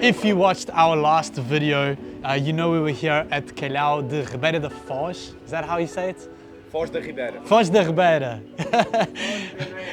If you watched our last video, you know we were here at Faial de Ribeira de Foz. Is that how you say it? Foz da Ribeira. Foz da Ribeira.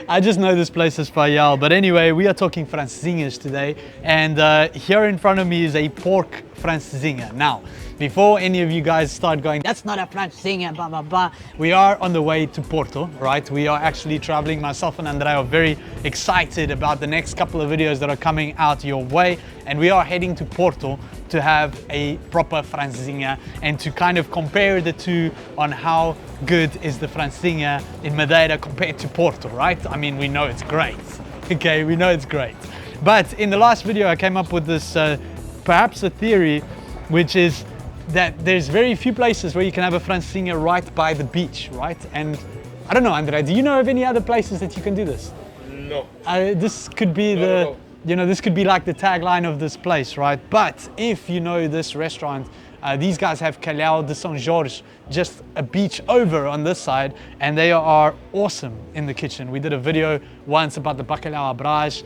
I just know this place as Faial. But anyway, we are talking Francesinhas today. And here in front of me is a pork Francesinha. Now, before any of you guys start going, that's not a Francesinha, blah, blah, blah. We are on the way to Porto, right? We are actually traveling. Myself and Andrea are very excited about the next couple of videos that are coming out your way. And we are heading to Porto to have a proper Francesinha and to kind of compare the two on how good is the Francesinha in Madeira compared to Porto, right? I mean, we know it's great, okay? We know it's great. But in the last video, I came up with this, perhaps a theory, which is that there's very few places where you can have a Francesinha right by the beach, right? And I don't know, Andrea, do you know of any other places that you can do this? No. This could be you know, this could be like the tagline of this place, right? But if you know this restaurant, these guys have Faial de São Jorge, just a beach over on this side, and they are awesome in the kitchen. We did a video once about the bacalhau à Brás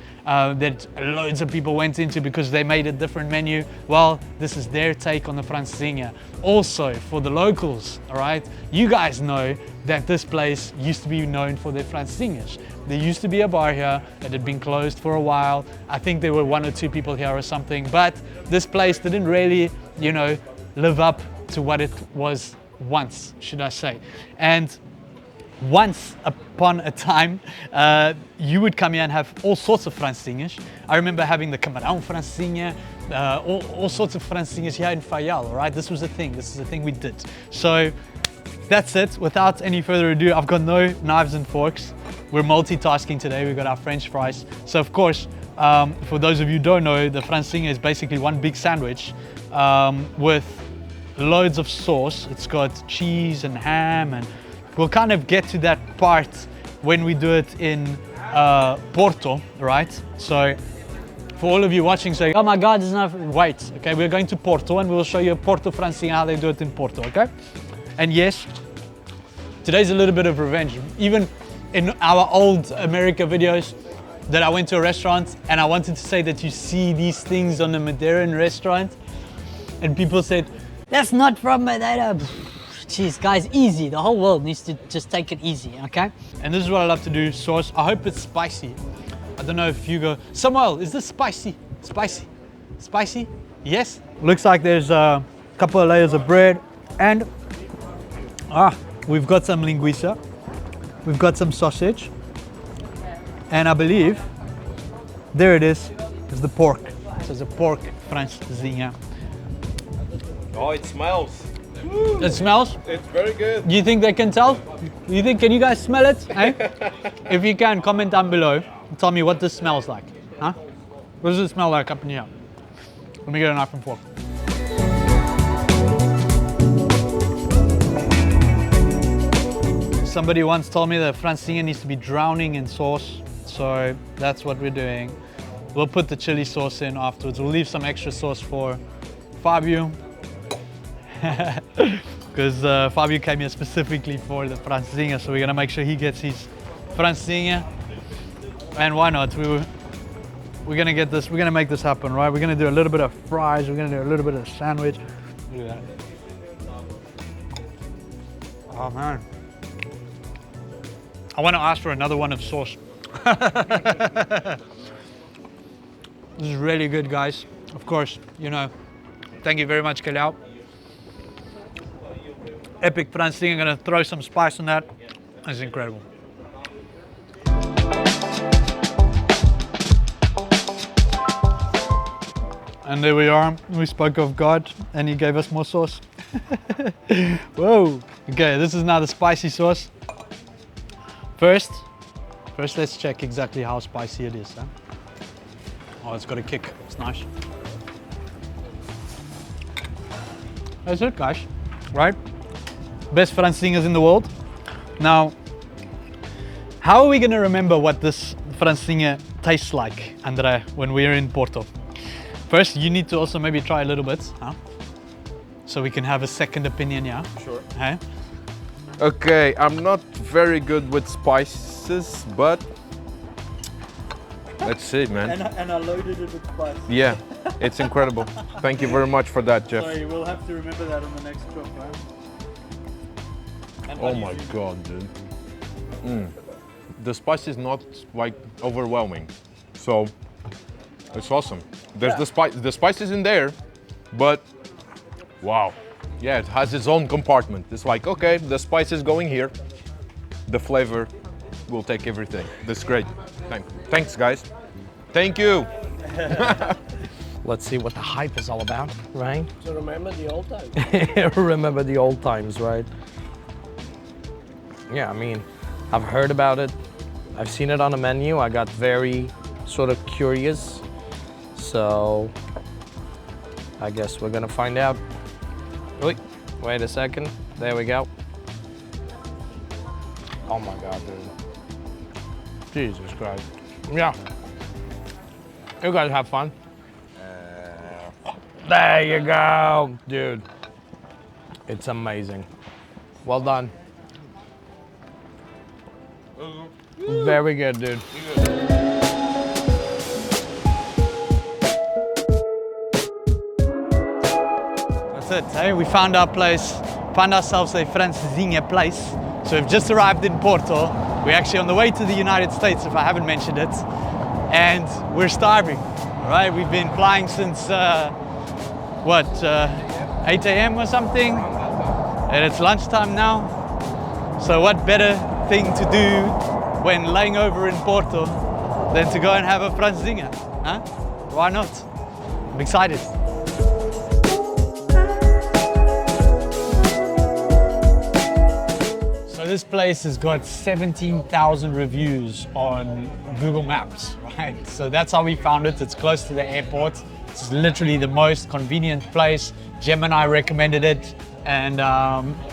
that loads of people went into because they made a different menu. Well, this is their take on the Francesinha. Also, for the locals, all right, you guys know that this place used to be known for their Francesinhas. There used to be a bar here that had been closed for a while. I think there were 1 or 2 people here or something, but this place didn't really, you know, live up to what it was once, should I say. And once upon a time, you would come here and have all sorts of Francesinhas. I remember having the camarão Francesinha, all sorts of Francesinhas here in Faial, right? This was a thing, this is a thing we did. So that's it. Without any further ado, I've got no knives and forks. We're multitasking today. We've got our French fries. So of course, for those of you who don't know, the Francesinha is basically one big sandwich with loads of sauce. It's got cheese and ham, and we'll kind of get to that part when we do it in Porto, right? So for all of you watching saying, oh my God, there's enough, wait, okay, we're going to Porto and we'll show you a Porto Francesinha, how they do it in Porto, okay? And yes, today's a little bit of revenge. Even in our old America videos that I went to a restaurant and I wanted to say that you see these things on a Madeiran restaurant and people said, that's not from Madeira. Jeez, guys, easy. The whole world needs to just take it easy, okay? And this is what I love to do, sauce. I hope it's spicy. I don't know if you go, Samuel, is this spicy? Spicy? Spicy? Yes? Looks like there's a couple of layers of bread and we've got some linguiça. We've got some sausage. And I believe, there it is the pork. So it's a pork Francesinha. Oh, it smells. It smells? It's very good. Do you think they can tell? Do you think, can you guys smell it? Eh? If you can, comment down below and tell me what this smells like. Huh? What does it smell like up in here? Let me get a knife and fork. Somebody once told me that Francesinha needs to be drowning in sauce, so that's what we're doing. We'll put the chili sauce in afterwards. We'll leave some extra sauce for Fabio, because Fabio came here specifically for the Francesinha, so we're gonna make sure he gets his Francesinha. And why not? We're gonna get this. We're gonna make this happen, right? We're gonna do a little bit of fries. We're gonna do a little bit of sandwich. Look at that. Oh man. I want to ask for another one of sauce. This is really good, guys. Of course, you know, thank you very much, Faial. Epic Francesinha. I'm gonna throw some spice on that. It's incredible. And there we are. We spoke of God and he gave us more sauce. Whoa. Okay, this is now the spicy sauce. First let's check exactly how spicy it is. Huh? Oh, it's got a kick. It's nice. That's it, guys. Right? Best Francesinhas in the world. Now, how are we going to remember what this Francesinha tastes like, Andrea, when we're in Porto? First, you need to also maybe try a little bit, huh? So we can have a second opinion, yeah? Sure. Hey? Okay, I'm not very good with spices, but That's it, man. And I loaded it with spice. Yeah, it's incredible. Thank you very much for that, Jeff. So we'll have to remember that on the next trip, right? And Oh my god, dude. The spice is not like overwhelming, so it's awesome. There's the spice is in there, but wow. Yeah, it has its own compartment. It's like, okay, the spice is going here. The flavor will take everything. That's great. Thanks, guys. Thank you. Let's see what the hype is all about, right? To remember the old times. Remember the old times, right? Yeah, I mean, I've heard about it. I've seen it on the menu. I got very sort of curious. So I guess we're gonna find out. Wait a second. There we go. Oh my God, dude. Jesus Christ. Yeah. You guys have fun. There you go, dude. It's amazing. Well done. Very good, dude. That's it, hey? We found our place, found ourselves a Francesinha place. So we've just arrived in Porto. We're actually on the way to the United States, if I haven't mentioned it. And we're starving, all right? We've been flying since, 8 a.m. or something? And it's lunchtime now. So what better thing to do when laying over in Porto than to go and have a Francesinha, huh? Why not? I'm excited. So this place has got 17,000 reviews on Google Maps, right? So that's how we found it. It's close to the airport. It's literally the most convenient place. Gemini recommended it, and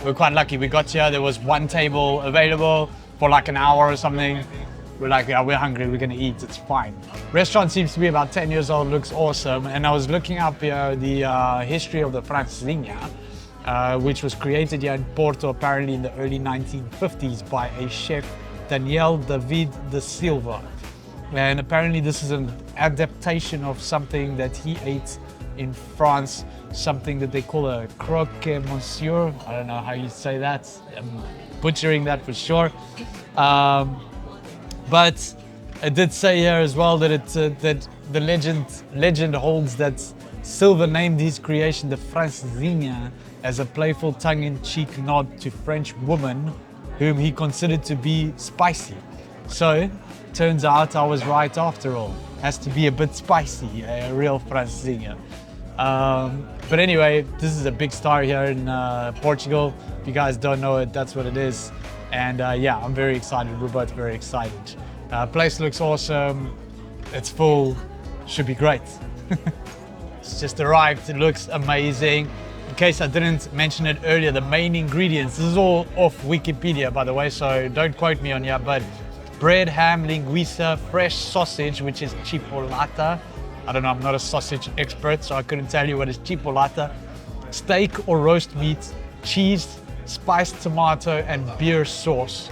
we're quite lucky. We got here, there was one table available for like an hour or something. We're like, yeah, we're hungry, we're gonna eat, it's fine. Restaurant seems to be about 10 years old, looks awesome. And I was looking up here the history of the Francesinha, which was created here in Porto apparently in the early 1950s by a chef, Daniel David de Silva. And apparently this is an adaptation of something that he ate in France, something that they call a croque monsieur. I don't know how you say that. I'm butchering that for sure. But it did say here as well that that the legend holds that Silva named his creation the Francesinha as a playful tongue-in-cheek nod to French women whom he considered to be spicy. So turns out I was right after all. Has to be a bit spicy, a real Francesinha. But anyway, this is a big star here in Portugal. If you guys don't know it, that's what it is. And yeah, I'm very excited. We're both very excited. Place looks awesome. It's full. Should be great. It's just arrived. It looks amazing. In case I didn't mention it earlier, the main ingredients. This is all off Wikipedia, by the way, so don't quote me on here. But bread, ham, linguiça, fresh sausage, which is chipolata. I don't know, I'm not a sausage expert, so I couldn't tell you what is chipolata. Steak or roast meat, cheese, spiced tomato, and beer sauce.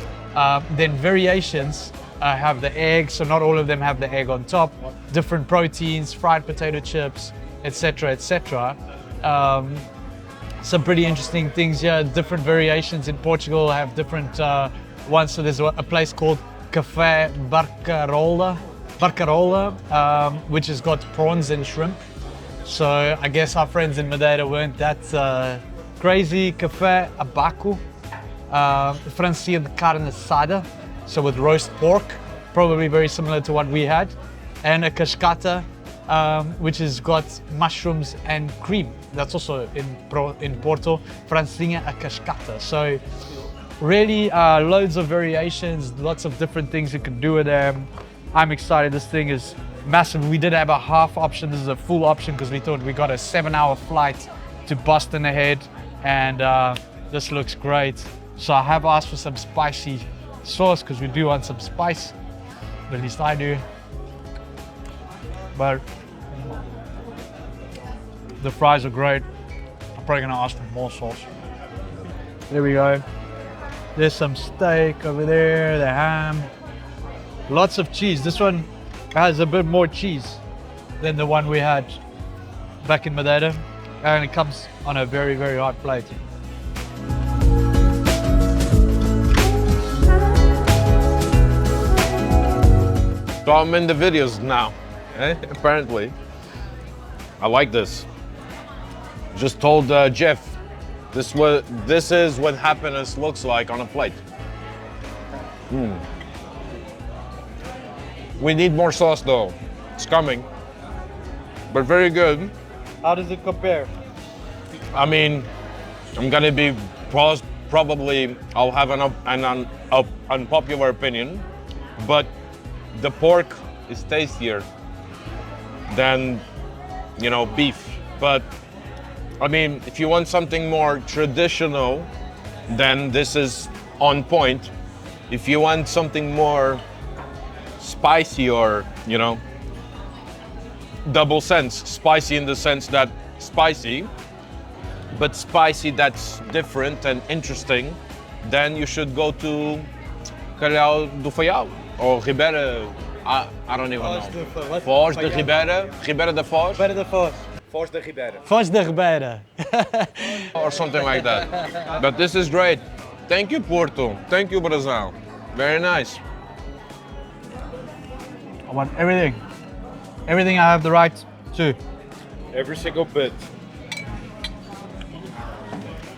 Then variations have the egg, so not all of them have the egg on top. Different proteins, fried potato chips, etc., etc. Some pretty interesting things here. Different variations in Portugal have different ones. So there's a place called Café Barcarola, which has got prawns and shrimp. So I guess our friends in Madeira weren't that crazy. Café Abaco, Francesinha de carne assada, so with roast pork, probably very similar to what we had. And a cascata, which has got mushrooms and cream. That's also in Porto, Francesinha a cascata. So really loads of variations, lots of different things you can do with them. I'm excited, this thing is massive. We did have a half option, this is a full option because we thought we got a 7-hour flight to Boston ahead, and this looks great. So I have asked for some spicy sauce because we do want some spice, at least I do. But the fries are great. I'm probably gonna ask for more sauce. There we go. There's some steak over there, the ham. Lots of cheese. This one has a bit more cheese than the one we had back in Madeira, and it comes on a very, very hot plate. So I'm in the videos now, apparently. I like this. Just told Jeff, this is what happiness looks like on a plate. We need more sauce though. It's coming, but very good. How does it compare? I mean, I'm gonna be probably, I'll have an unpopular opinion, but the pork is tastier than, you know, beef. But I mean, if you want something more traditional, then this is on point. If you want something more spicy or, you know, double sense, spicy in the sense that spicy, but spicy that's different and interesting, then you should go to Calhau do Faial or Ribeira. I don't even know. Foz de Ribeira, Ribeira da Foz. Better the Foz. Foz da Ribeira. Foz de Ribeira. Or something like that. But this is great. Thank you, Porto. Thank you, Brazil. Very nice. I want everything. Everything I have the right to. Every single bit.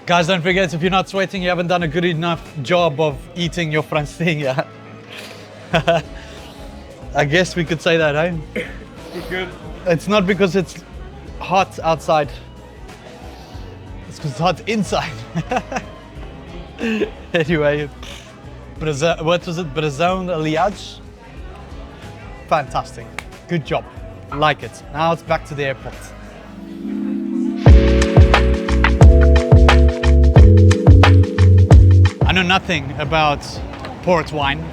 Guys, don't forget, if you're not sweating, you haven't done a good enough job of eating your Francesinha. I guess we could say that, eh? Good. It's not because it's hot outside. It's because it's hot inside. Anyway, what was it? Brasão aliados? Fantastic. Good job. Like it. Now it's back to the airport. I know nothing about port wine,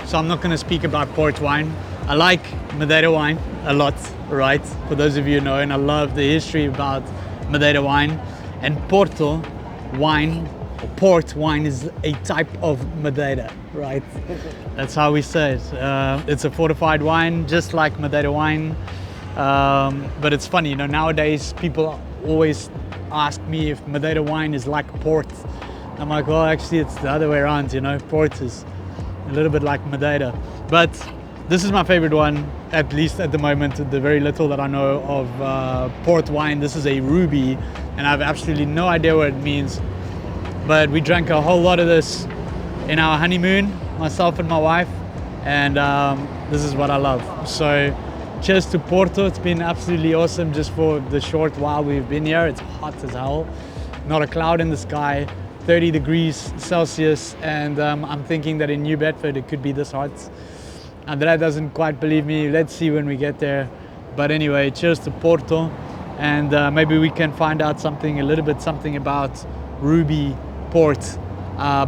so I'm not going to speak about port wine. I like Madeira wine a lot, right? For those of you who know, and I love the history about Madeira wine. And Porto wine, or port wine, is a type of Madeira, right? That's how we say it. It's a fortified wine, just like Madeira wine. But it's funny, you know, nowadays people always ask me if Madeira wine is like port. I'm like, well, actually it's the other way around, you know, port is a little bit like Madeira. But this is my favorite one, at least at the moment, the very little that I know of port wine. This is a ruby, and I have absolutely no idea what it means. But we drank a whole lot of this in our honeymoon, myself and my wife, and this is what I love. So cheers to Porto. It's been absolutely awesome just for the short while we've been here. It's hot as hell, not a cloud in the sky, 30 degrees Celsius, and I'm thinking that in New Bedford it could be this hot. Andrea doesn't quite believe me. Let's see when we get there. But anyway, cheers to Porto, and maybe we can find out something, a little bit something about Ruby Port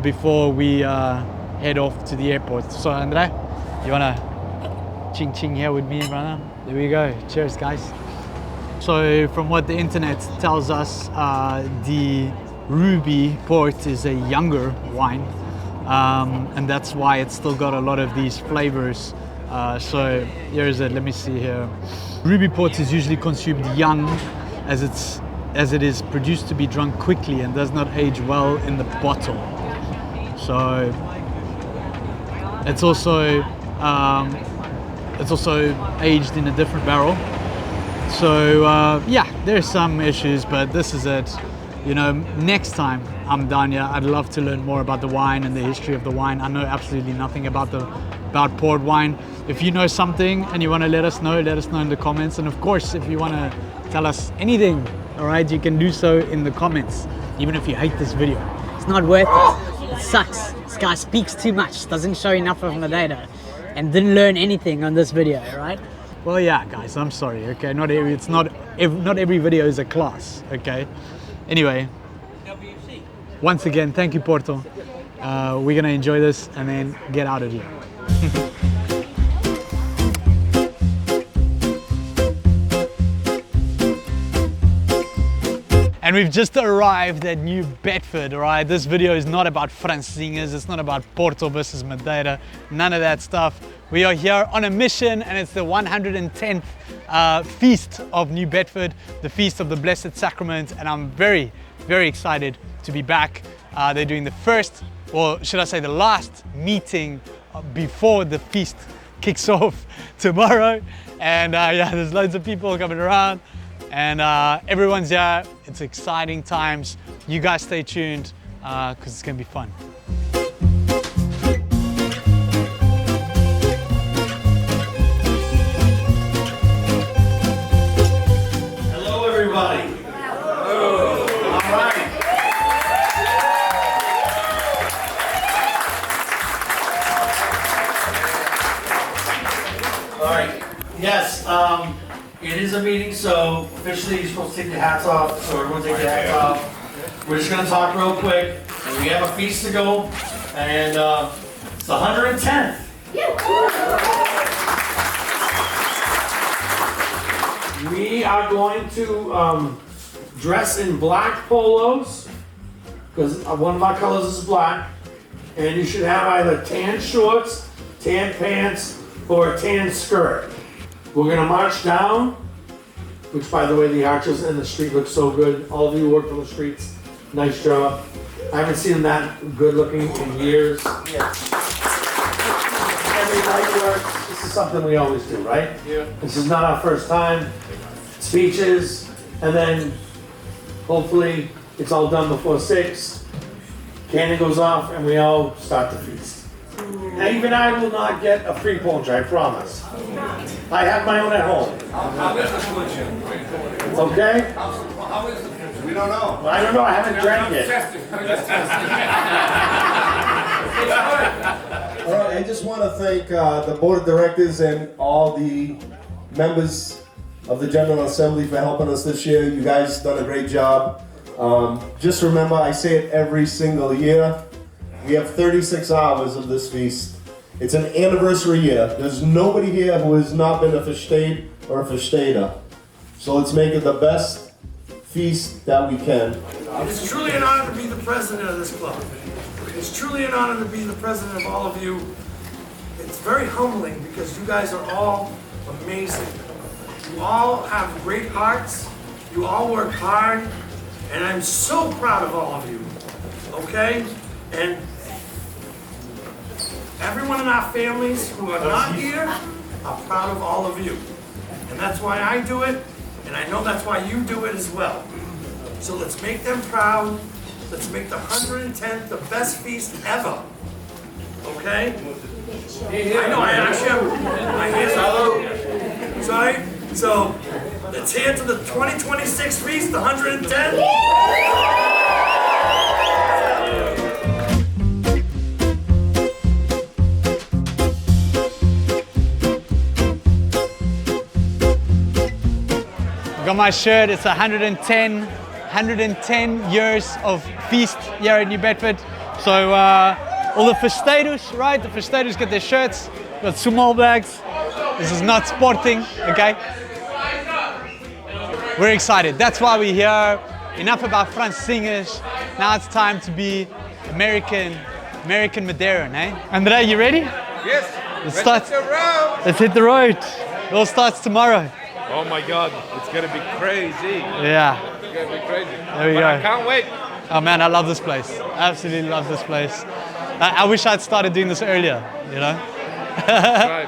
before we head off to the airport. So Andrea, you wanna ching ching here with me, brother? There we go. Cheers, guys. So from what the internet tells us, the Ruby Port is a younger wine. And that's why it's still got a lot of these flavors. So here's it, let me see here. Ruby Port is usually consumed young, as it is produced to be drunk quickly and does not age well in the bottle. So it's also aged in a different barrel. So yeah, there's some issues, but this is it. You know, next time I'm down here, I'd love to learn more about the wine and the history of the wine. I know absolutely nothing about port wine. If you know something and you want to let us know in the comments. And of course, if you want to tell us anything, all right, you can do so in the comments, even if you hate this video. It's not worth it. It sucks. This guy speaks too much, doesn't show enough of Madeira, and didn't learn anything on this video, right? Well, yeah, guys, I'm sorry. Okay, not every video is a class. Okay. Anyway, once again, thank you, Porto. We're gonna enjoy this and then get out of here. And we've just arrived at New Bedford, all right? This video is not about Francesinhas, it's not about Porto versus Madeira, none of that stuff. We are here on a mission, and it's the 110th feast of New Bedford, the Feast of the Blessed Sacrament, and I'm very, very excited to be back. They're doing the first, or should I say the last meeting before the feast kicks off tomorrow. And yeah, there's loads of people coming around, and everyone's here. It's exciting times. You guys stay tuned because it's gonna be fun. Hello, everybody. Hello. All right. All right. Yes, it is a meeting, so officially you're supposed to take your hats off. So everyone take your hats off. We're just gonna talk real quick. And we have a feast to go, and it's the 110th. We are going to dress in black polos, because one of our colors is black, and you should have either tan shorts, tan pants, or a tan skirt. We're gonna march down, which by the way, the arches in the street look so good. All of you work on the streets, nice job. I haven't seen them that good looking in years. Every night works. This is something we always do, right? Yeah. This is not our first time. Speeches, and then hopefully it's all done before 6. Cannon goes off and we all start the feast. And even I will not get a free punch, I promise. I have my own at home. How is the solution? Okay? How is the solution? We don't know. Well, I don't know, I haven't drank it. All right, I just want to thank the board of directors and all the members of the General Assembly for helping us this year. You guys done a great job. Just remember, I say it every single year, we have 36 hours of this feast. It's an anniversary year. There's nobody here who has not been a Verstade or a Verstader. So let's make it the best feast that we can. It is truly an honor to be the president of this club. It is truly an honor to be the president of all of you. It's very humbling because you guys are all amazing. You all have great hearts. You all work hard. And I'm so proud of all of you. Okay? And everyone in our families who are not here are proud of all of you. And that's why I do it. And I know that's why you do it as well. So let's make them proud. Let's make the 110th the best feast ever. Okay? I know, I actually have my hands up. Sorry? So, let's hear to the 2026 feast, the 110th. I got my shirt, it's 110 years of feast here in New Bedford. So all the Verstaders, right? The Verstaders get their shirts, got small bags. This is not sporting, okay? We're excited, that's why we're here. Enough about Francesinha. Now it's time to be American Madeira, eh? Andre, you ready? Yes. Let's hit the road. It all starts tomorrow. Oh my God, it's gonna be crazy. Yeah. It's gonna be crazy. There we go. I can't wait. Oh man, I love this place. Absolutely love this place. I wish I'd started doing this earlier, you know? Right.